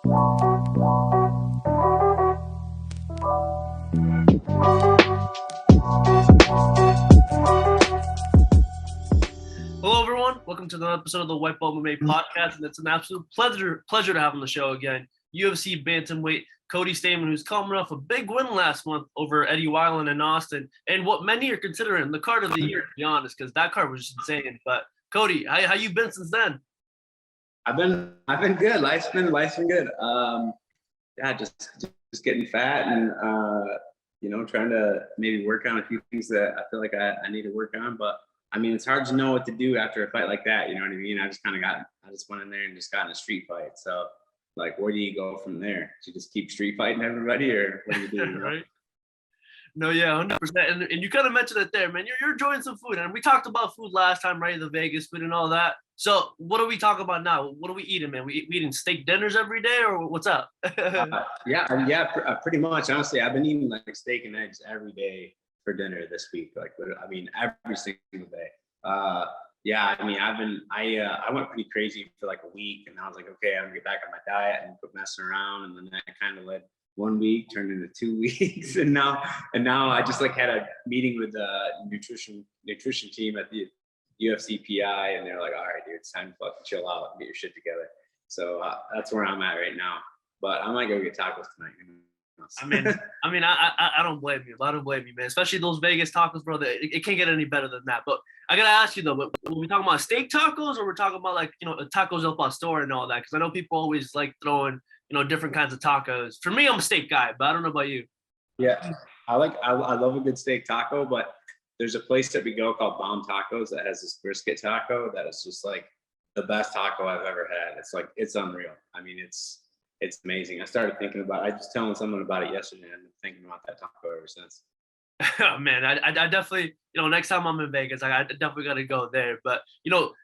Hello, everyone. Welcome to another episode of the White Belt MMA podcast, and it's an absolute pleasure to have on the show again. UFC Bantamweight Cody Stamann, who's coming off a big win last month over Eddie Wineland in Austin, and what many are considering the card of the year, to be honest, because that card was just insane. But Cody, how you been since then? I've been good. Life's been good. Just getting fat and trying to maybe work on a few things that I feel like I need to work on. But I mean, it's hard to know what to do after a fight like that. You know what I mean? I just went in there and just got in a street fight. So like, where do you go from there? Do you just keep street fighting everybody, or what do you do? You know? Right. No, yeah, 100%. And you kind of mentioned it there, man. You're enjoying some food, and we talked about food last time, right? The Vegas food and all that. So what do we talk about now? What are we eating, man? We eating steak dinners every day, or what's up? Pretty much. Honestly, I've been eating like steak and eggs every day for dinner this week. Like, I mean, every single day. I went pretty crazy for like a week, and I was like, okay, I'm gonna get back on my diet and quit messing around. And then that kind of led 1 week turned into 2 weeks, and now I just like had a meeting with the nutrition team at the UFC PI, and they're like, all right, dude, it's time to fucking chill out and get your shit together. So that's where I'm at right now. But I might go get tacos tonight. I don't blame you. I don't blame you, man. Especially those Vegas tacos, bro. It can't get any better than that. But I gotta ask you though, but when we talking about steak tacos, or we're talking about like tacos El Pastor and all that? Because I know people always like throwing different kinds of tacos. For me, I'm a steak guy, but I don't know about you. Yeah, I love a good steak taco, but there's a place that we go called Bomb Tacos that has this brisket taco that is just like the best taco I've ever had. It's unreal. I mean, it's amazing. I started thinking about it. I was just telling someone about it yesterday, and I've been thinking about that taco ever since. Oh, man, I definitely, next time I'm in Vegas, I definitely got to go there. But,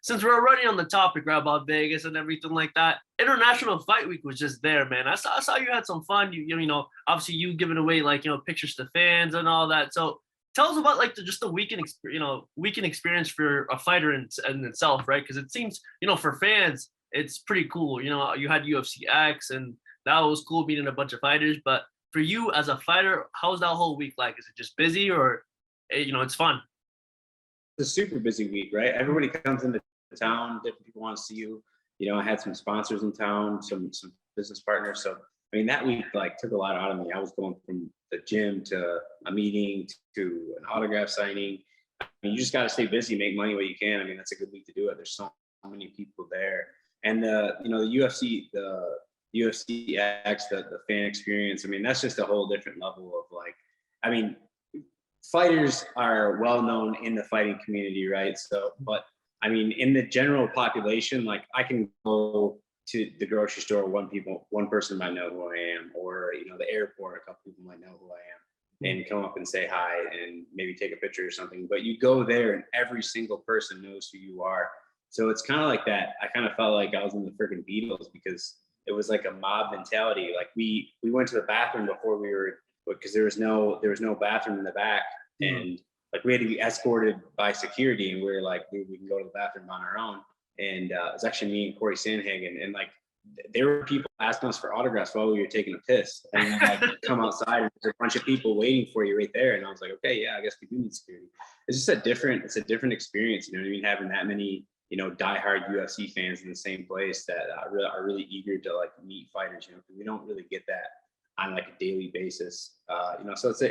since we're already on the topic, right, about Vegas and everything like that, International Fight Week was just there, man. I saw you had some fun. You obviously you giving away like, pictures to fans and all that. So tell us about like the weekend experience for a fighter in itself, right? Because it seems, for fans, it's pretty cool. You had UFC X, and that was cool meeting a bunch of fighters. But for you as a fighter, how's that whole week like? Is it just busy, or it's fun? It's a super busy week, right? Everybody comes into town. Different people want to see you. I had some sponsors in town, some business partners. So I mean, that week like took a lot out of me. I was going from the gym to a meeting to an autograph signing. I mean, you just got to stay busy, make money while you can. I mean, that's a good week to do it. There's so many people there, and the UFC X, the fan experience. I mean, that's just a whole different level of like, I mean, fighters are well known in the fighting community, right? So, but I mean, in the general population, like I can go to the grocery store, one person might know who I am, or the airport, a couple people might know who I am, and come up and say hi and maybe take a picture or something. But you go there and every single person knows who you are. So it's kind of like that. I kind of felt like I was in the freaking Beatles, because it was like a mob mentality. Like we went to the bathroom before because there was no bathroom in the back, and like we had to be escorted by security, and we were like, we can go to the bathroom on our own. And it was actually me and Corey Sandhagen, and like there were people asking us for autographs while we were taking a piss, and then like come outside and there's a bunch of people waiting for you right there. And I was like, okay, yeah, I guess we do need security. It's just a different experience. You know what I mean? Having that many diehard UFC fans in the same place that are really eager to like meet fighters, because we don't really get that on like a daily basis. So it's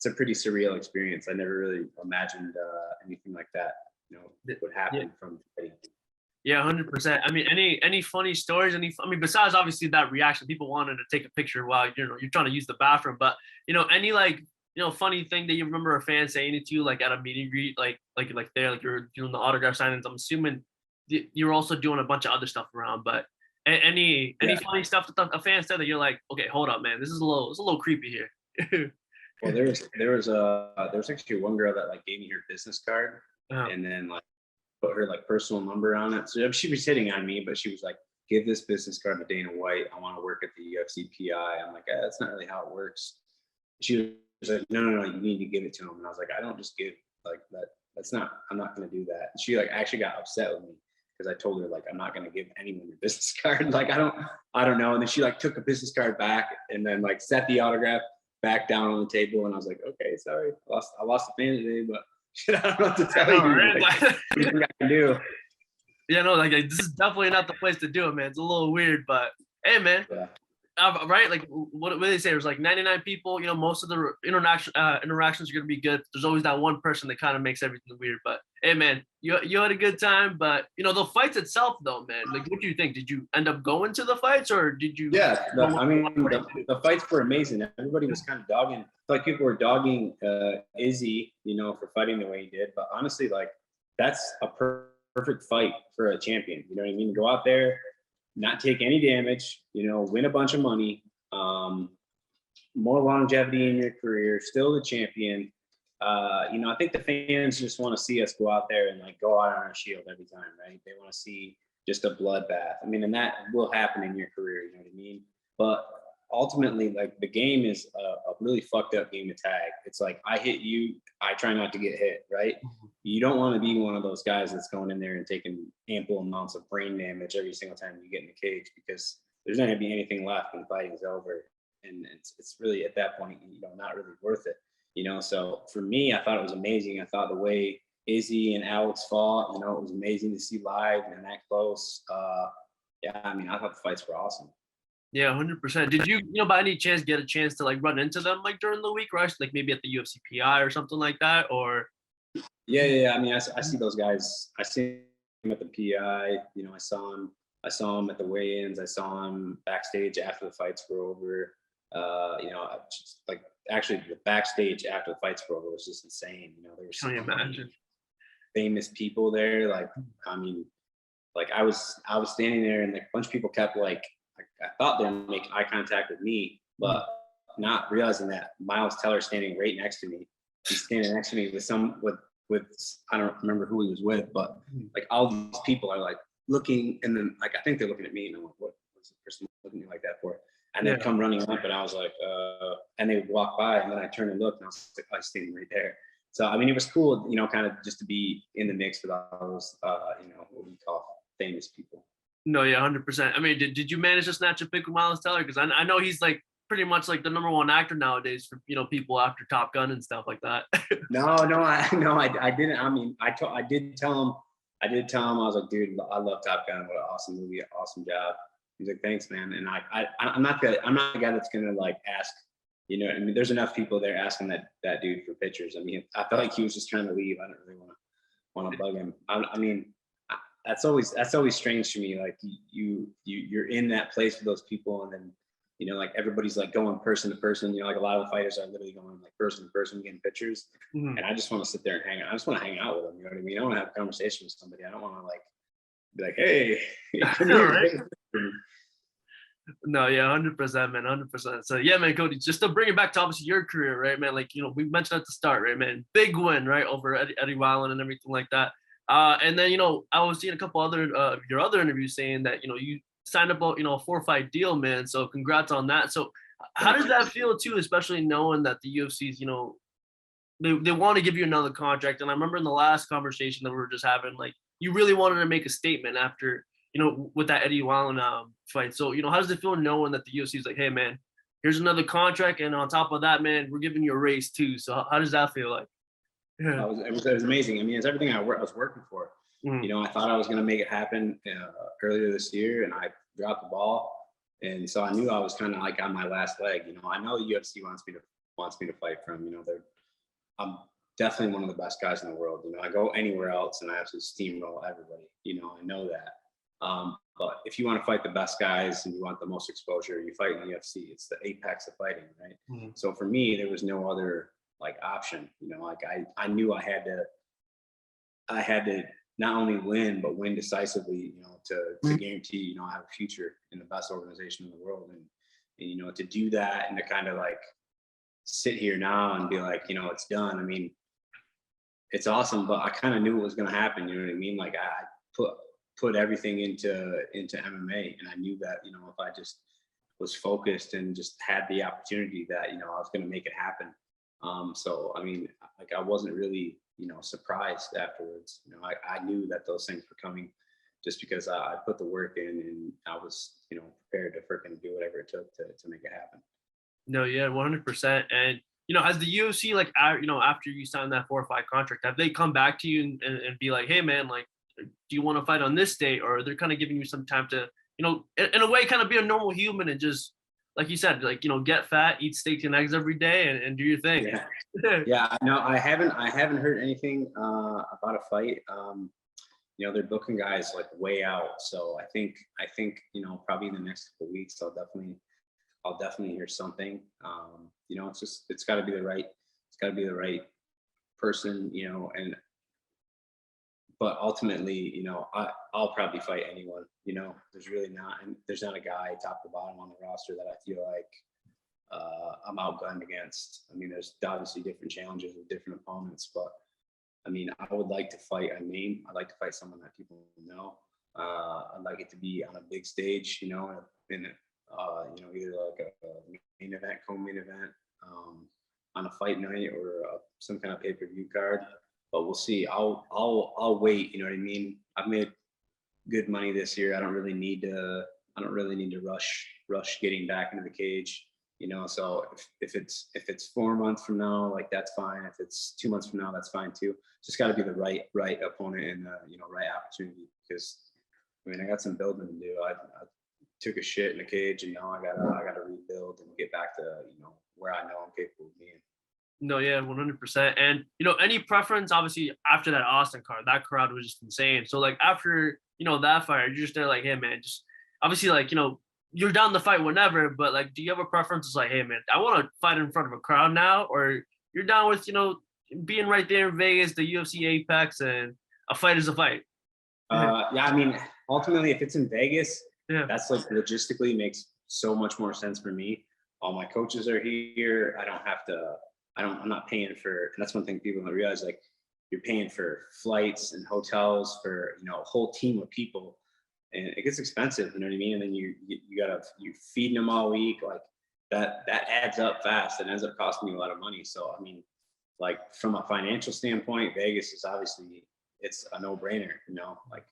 a pretty surreal experience. I never really imagined anything like that, would happen from fighting. Yeah, 100%. I mean, any funny stories? Besides obviously that reaction, people wanted to take a picture while you're trying to use the bathroom. But any like funny thing that you remember a fan saying it to you, like at a meet and greet, like you're doing the autograph signings. I'm assuming you're also doing a bunch of other stuff around. But any funny stuff that a fan said that you're like, okay, hold up, man, this is a little creepy here. Well, there was actually one girl that like gave me her business card, and then like put her like personal number on it. So she was hitting on me, but she was like, give this business card to Dana White. I want to work at the UFC PI. I'm like, that's not really how it works. She was like, no, you need to give it to him. And I was like, I don't just give like that. I'm not going to do that. And she like actually got upset with me because I told her like I'm not gonna give anyone your business card. Like I don't know. And then she like took a business card back and then like set the autograph back down on the table. And I was like, okay, sorry, I lost a fan today, but shit, I don't know what to tell you. Like, what do you think I can do? Yeah, no, like this is definitely not the place to do it, man. It's a little weird, but hey, man. Yeah. Right? Like, what do they say? There's like 99 people. You know, most of the interactions are gonna be good. There's always that one person that kind of makes everything weird. But hey, man, you had a good time. But you know, the fights itself, though, man. Like, what do you think? Did you end up going to the fights, or did you? Yeah, the fights were amazing. Everybody was kind of dogging. I feel like people were dogging Izzy, you know, for fighting the way he did. But honestly, like that's a perfect fight for a champion. You know what I mean? Go out there, not take any damage, you know, win a bunch of money, more longevity in your career, still the champion. You know, I think the fans just want to see us go out there and like go out on our shield every time, right? They want to see just a bloodbath. I mean, and that will happen in your career, you know what I mean? But ultimately, like the game is a really fucked up game of tag. It's like I hit you, I try not to get hit, right? You don't want to be one of those guys that's going in there and taking ample amounts of brain damage every single time you get in the cage, because there's not going to be anything left when fighting's over. And it's really at that point, you know, not really worth it, you know? So for me, I thought it was amazing. I thought the way Izzy and Alex fought, you know, it was amazing to see live and that close. Yeah, I mean, I thought the fights were awesome. Yeah, 100%. Did you, by any chance, get a chance to like run into them like during the week, right? Like maybe at the UFC PI or something like that, or? Yeah. I mean, I see those guys. I see them at the PI. You know, I saw him at the weigh-ins. I saw him backstage after the fights were over. You know, just, like actually the backstage after the fights were over was just insane. You know, there were so many famous people there. Like, I mean, like I was standing there and like a bunch of people kept like I thought they would make eye contact with me, but not realizing that Miles Teller's standing right next to me. He's standing next to me with I don't remember who he was with, but like all these people are like looking, and then like I think they're looking at me, and I'm like, what was the person looking at me like that for? And they come running up, and I was like, and they would walk by, and then I turned and looked, and I was like, I was standing right there. So I mean, it was cool, you know, kind of just to be in the mix with all those, you know, what we call famous people. No, yeah, 100%. I mean, did you manage to snatch a pic with Miles Teller? Because I know he's like pretty much like the #1 actor nowadays for people after Top Gun and stuff like that. No, I didn't. I mean, I did tell him. I was like, dude, I love Top Gun. What an awesome movie, awesome job. He's like, thanks, man. And I'm not the guy that's gonna like ask. You know, I mean, there's enough people there asking that dude for pictures. I mean, I felt like he was just trying to leave. I don't really want to bug him. I mean, that's always strange to me. Like you're in that place with those people, and then you know, like everybody's like going person to person. You know, like a lot of the fighters are literally going like person to person getting pictures, and I just want to sit there and hang out. I just want to hang out with them. You know what I mean? I want to have a conversation with somebody. I don't want to like be like, hey, come here. No, yeah, 100%, man, 100%. So yeah, man, Cody, just to bring it back to obviously your career, right, man? Like, we mentioned at the start, right, man? Big win, right, over Eddie Wineland and everything like that. And then, I was seeing a couple other your other interviews saying that, you signed up a 4-fight deal, man. So congrats on that. So how does that feel too, especially knowing that the UFC's, they want to give you another contract? And I remember in the last conversation that we were just having, like, you really wanted to make a statement after, with that Eddie Wineland fight. So, how does it feel knowing that the UFC is like, hey, man, here's another contract, and on top of that, man, we're giving you a raise too. So how does that feel like? Yeah. It was amazing. I mean, it's everything I was working for. I thought I was going to make it happen earlier this year, and I dropped the ball. And so I knew I was kind of like on my last leg. I know the UFC wants me to fight from. I'm definitely one of the best guys in the world. I go anywhere else and I absolutely steamroll everybody. I know that. But if you want to fight the best guys and you want the most exposure, you fight in the UFC. It's the apex of fighting, right? So for me, there was no other like option. Like I knew I had to not only win, but win decisively, to guarantee, I have a future in the best organization in the world. And to do that and to kind of like sit here now and be like, it's done. I mean, it's awesome, but I kind of knew what was going to happen. You know what I mean? Like I put everything into MMA, and I knew that, if I just was focused and just had the opportunity that, I was going to make it happen. So, I mean, like I wasn't really, surprised afterwards. I knew that those things were coming just because I put the work in and I was, prepared to freaking do whatever it took to make it happen. No, yeah, 100%. And has the UFC like after you sign that 4 or 5 contract, have they come back to you and be like, hey man, like, do you want to fight on this date, or they're kind of giving you some time to, in a way, kind of be a normal human and just like you said, like get fat, eat steak and eggs every day, and do your thing. Yeah. Yeah, no, I haven't heard anything about a fight. They're booking guys like way out. So I think, probably in the next couple of weeks, I'll definitely hear something. It's gotta be the right person, but ultimately, I'll probably fight anyone, there's not a guy top to bottom on the roster that I feel like I'm outgunned against. I mean, there's obviously different challenges with different opponents, but I mean, I would like to fight a name. I'd like to fight someone that people know. I'd like it to be on a big stage, in either like a main event, co-main event, on a fight night or some kind of pay-per-view card. But we'll see. I'll wait. You know what I mean? I've made good money this year. I don't really need to rush getting back into the cage. So if it's 4 months from now, like that's fine. If it's 2 months from now, that's fine too. Just got to be the right opponent and right opportunity, because I mean I got some building to do. I took a shit in the cage, and now I gotta rebuild and get back to where I know I'm capable of being. No, yeah, 100%. And any preference? Obviously, after that Austin card, that crowd was just insane. So like after that fight, you're just there like, hey man, just obviously like you're down to fight whenever, but like, do you have a preference? It's like, hey man, I want to fight in front of a crowd now, or you're down with being right there in Vegas, the UFC Apex, and a fight is a fight. Yeah, I mean, ultimately, if it's in Vegas, Yeah, that's like logistically makes so much more sense for me. All my coaches are here. I don't have to. I'm not paying for. And that's one thing people don't realize. Like, you're paying for flights and hotels for a whole team of people, and it gets expensive. You know what I mean? And then you feeding them all week. Like that adds up fast and ends up costing you a lot of money. So I mean, like from a financial standpoint, Vegas is obviously it's a no-brainer. Like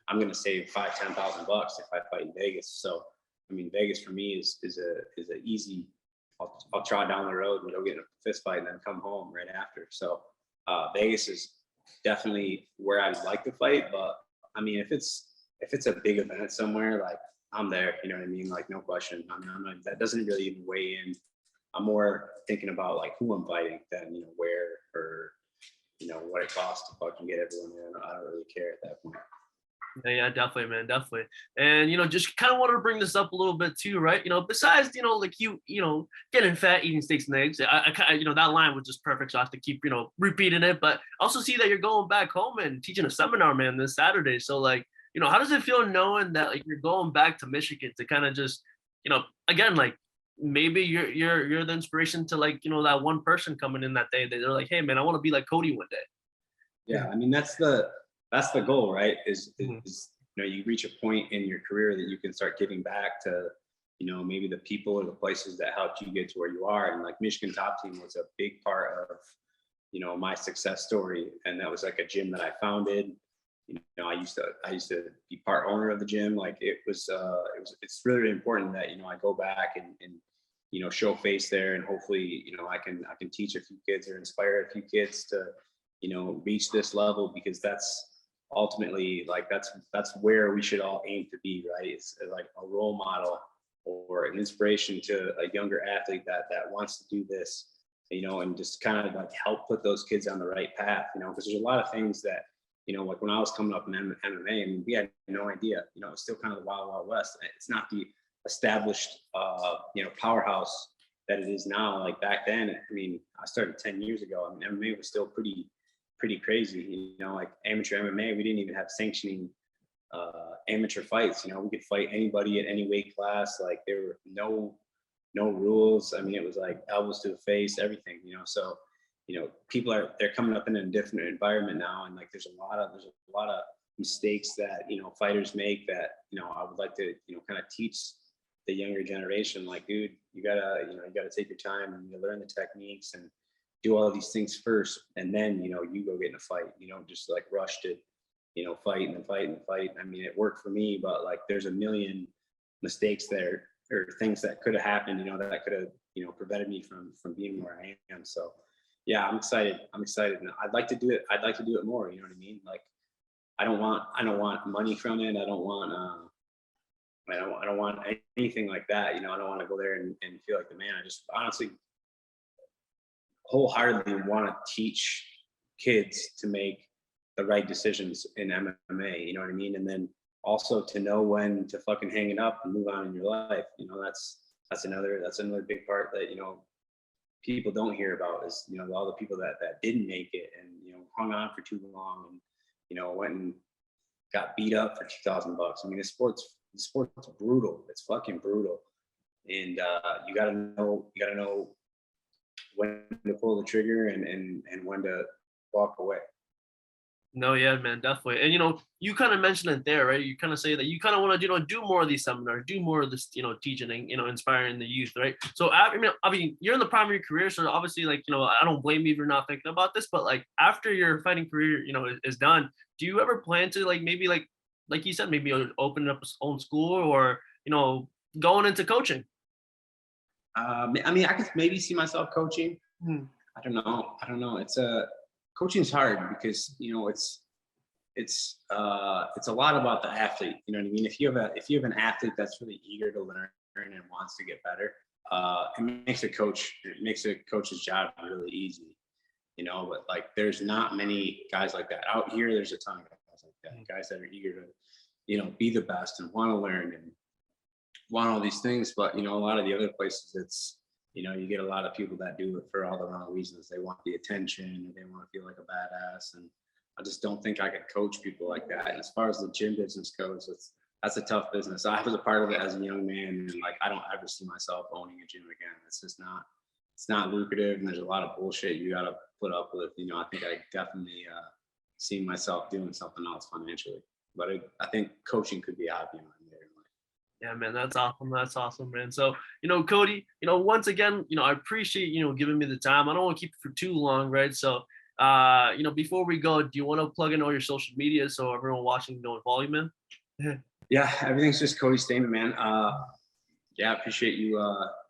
I'm gonna save $5,000-10,000 if I fight in Vegas. So I mean, Vegas for me is a easy. I'll trot down the road and go get in a fist fight and then come home right after. So Vegas is definitely where I'd like to fight. But I mean, if it's a big event somewhere, like I'm there. You know what I mean? Like no question. I mean, that doesn't really even weigh in. I'm more thinking about like who I'm fighting than where or what it costs to fucking get everyone in. I don't really care at that point. yeah, definitely, man, definitely. And just kind of wanted to bring this up a little bit too, right? Besides like getting fat, eating steaks and eggs, that line was just perfect, so I have to keep repeating it. But also see that you're going back home and teaching a seminar, man, this Saturday. So like, how does it feel knowing that like you're going back to Michigan to kind of just again, like maybe you're the inspiration to like that one person coming in that day that they're like, hey man, I want to be like Cody one day. Yeah, I mean that's the goal, right? Is Mhm. you reach a point in your career that you can start giving back to maybe the people or the places that helped you get to where you are. And like Michigan Top Team was a big part of my success story, and that was like a gym that I founded. I used to be part owner of the gym. Like it's really important that I go back and show face there, and hopefully I can teach a few kids or inspire a few kids to reach this level, because that's ultimately like that's where we should all aim to be, right? It's like a role model or an inspiration to a younger athlete that wants to do this, and just kind of like help put those kids on the right path, because there's a lot of things that like when I was coming up in MMA, I mean, we had no idea, it's still kind of the wild, wild west. It's not the established, powerhouse that it is now. Like back then, I mean, I started 10 years ago. I mean, MMA was still pretty crazy, like amateur MMA, we didn't even have sanctioning amateur fights. We could fight anybody at any weight class. Like there were no rules. I mean, it was like elbows to the face, everything, so people they're coming up in a different environment now, and like there's a lot of mistakes that fighters make that I would like to kind of teach the younger generation. Like, dude, you gotta take your time and learn the techniques and do all these things first, and then you go get in a fight. You don't just like rush to fight and fight and fight. I mean, it worked for me, but like there's a million mistakes there or things that could have happened, that could have, prevented me from being where I am. So yeah, I'm excited. And I'd like to do it. I'd like to do it more. You know what I mean? Like I don't want money from it. I don't want anything like that. I don't want to go there and feel like the man. I just honestly wholeheartedly want to teach kids to make the right decisions in MMA, you know what I mean? And then also to know when to fucking hang it up and move on in your life. That's another big part that, people don't hear about is, all the people that didn't make it and, hung on for too long and, went and got beat up for $2,000. I mean, the sport's brutal. It's fucking brutal. And you gotta know when to pull the trigger and when to walk away. No, yeah, man, definitely. And you kind of mentioned it there, right? You kind of say that you kind of want to, do more of these seminars, do more of this, teaching and, inspiring the youth, right? So I mean, you're in the prime of your career, so obviously, like, I don't blame you if you're not thinking about this, but like after your fighting career, is done, do you ever plan to like maybe like you said, maybe open up his own school or going into coaching? I mean, I could maybe see myself coaching. Hmm. I don't know. Coaching's hard because it's a lot about the athlete. You know what I mean? If you have an athlete that's really eager to learn and wants to get better, it makes a coach's job really easy. But like there's not many guys like that out here. There's a ton of guys like that, guys that are eager to be the best and want to learn and want all these things. But a lot of the other places, it's you get a lot of people that do it for all the wrong reasons. They want the attention, or they want to feel like a badass. And I just don't think I could coach people like that. And as far as the gym business goes, that's a tough business. I was a part of it as a young man, and like I don't ever see myself owning a gym again. It's not lucrative, and there's a lot of bullshit you got to put up with. I think I definitely see myself doing something else financially. But I think coaching could be out beyond there. Yeah, man, that's awesome. That's awesome, man. So, Cody, once again, I appreciate, giving me the time. I don't want to keep it for too long, right? So, before we go, do you want to plug in all your social media so everyone watching can go and follow you, man? Yeah, everything's just Cody Stamann, man. Yeah, I appreciate you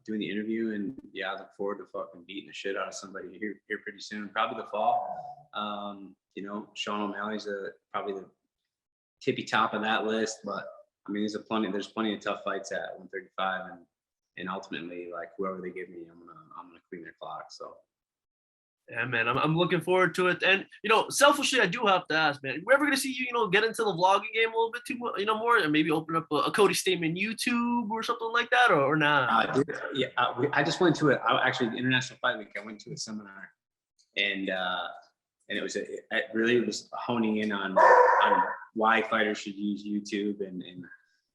doing the interview, and yeah, I look forward to fucking beating the shit out of somebody here pretty soon, probably the fall. Sean O'Malley's probably the tippy top of that list, but I mean, there's plenty of tough fights at 135, and ultimately, like whoever they give me, I'm gonna clean their clock. So. Yeah, man, I'm looking forward to it. And selfishly, I do have to ask, man, we're ever gonna see you, get into the vlogging game a little bit too, more, and maybe open up a Cody Stamann YouTube or something like that, or not? Yeah, I just went to actually the International Fight Week. I went to a seminar, and it really was honing in on why fighters should use YouTube and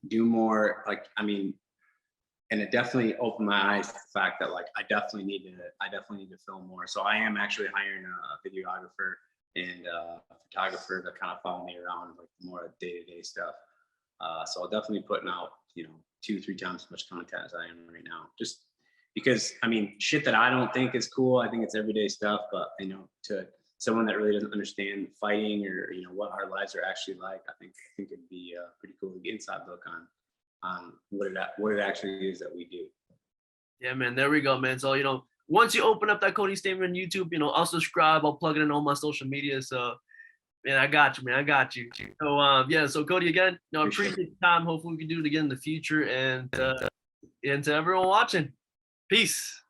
do more. Like, I mean, and it definitely opened my eyes to the fact that like I definitely need to film more. So I am actually hiring a videographer and a photographer to kind of follow me around like more day-to-day stuff. So I'll definitely be putting out 2-3 times as much content as I am right now. Just because I mean shit that I don't think is cool. I think it's everyday stuff, but to someone that really doesn't understand fighting or what our lives are actually like, I think it'd be pretty cool to get inside look on what it actually is that we do. Yeah, man, there we go, man. So once you open up that Cody Stamann YouTube, I'll subscribe. I'll plug it in all my social media. So, man, I got you, man. I got you. So yeah. So Cody, again, I appreciate the time. Hopefully we can do it again in the future. And to everyone watching, peace.